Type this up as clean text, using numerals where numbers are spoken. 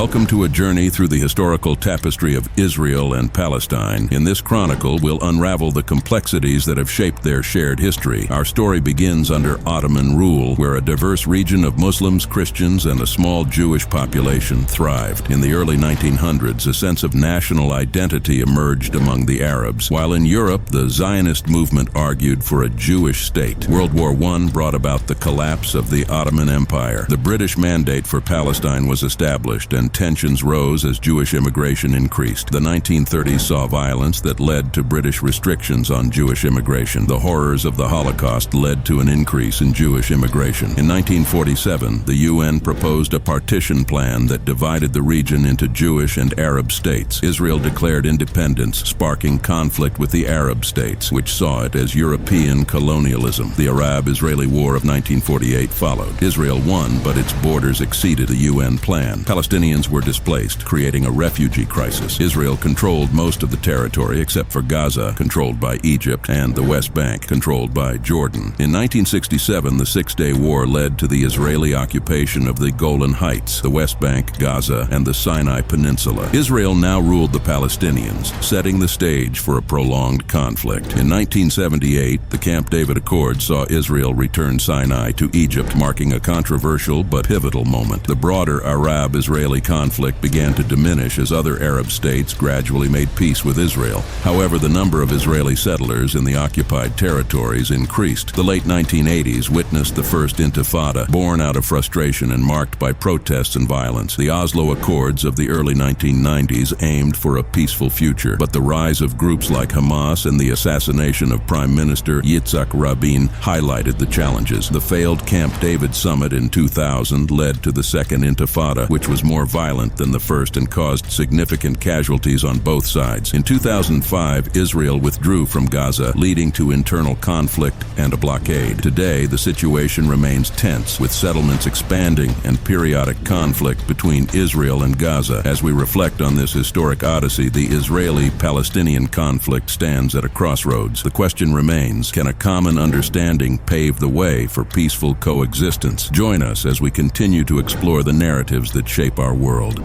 Welcome to a journey through the historical tapestry of Israel and Palestine. In this chronicle, we'll unravel the complexities that have shaped their shared history. Our story begins under Ottoman rule, where a diverse region of Muslims, Christians, and a small Jewish population thrived. In the early 1900s, a sense of national identity emerged among the Arabs, while in Europe, the Zionist movement argued for a Jewish state. World War I brought about the collapse of the Ottoman Empire. The British mandate for Palestine was established, and tensions rose as Jewish immigration increased. The 1930s saw violence that led to British restrictions on Jewish immigration. The horrors of the Holocaust led to an increase in Jewish immigration. In 1947, the UN proposed a partition plan that divided the region into Jewish and Arab states. Israel declared independence, sparking conflict with the Arab states, which saw it as European colonialism. The Arab-Israeli War of 1948 followed. Israel won, but its borders exceeded the UN plan. Palestinians were displaced, creating a refugee crisis. Israel controlled most of the territory except for Gaza, controlled by Egypt, and the West Bank, controlled by Jordan. In 1967, the Six-Day War led to the Israeli occupation of the Golan Heights, the West Bank, Gaza, and the Sinai Peninsula. Israel now ruled the Palestinians, setting the stage for a prolonged conflict. In 1978, the Camp David Accords saw Israel return Sinai to Egypt, marking a controversial but pivotal moment. The broader Arab-Israeli conflict began to diminish as other Arab states gradually made peace with Israel. However, the number of Israeli settlers in the occupied territories increased. The late 1980s witnessed the first Intifada, born out of frustration and marked by protests and violence. The Oslo Accords of the early 1990s aimed for a peaceful future, but the rise of groups like Hamas and the assassination of Prime Minister Yitzhak Rabin highlighted the challenges. The failed Camp David summit in 2000 led to the Second Intifada, which was more violent than the first and caused significant casualties on both sides. In 2005, Israel withdrew from Gaza, leading to internal conflict and a blockade. Today, the situation remains tense, with settlements expanding and periodic conflict between Israel and Gaza. As we reflect on this historic odyssey, the Israeli-Palestinian conflict stands at a crossroads. The question remains, can a common understanding pave the way for peaceful coexistence? Join us as we continue to explore the narratives that shape our world.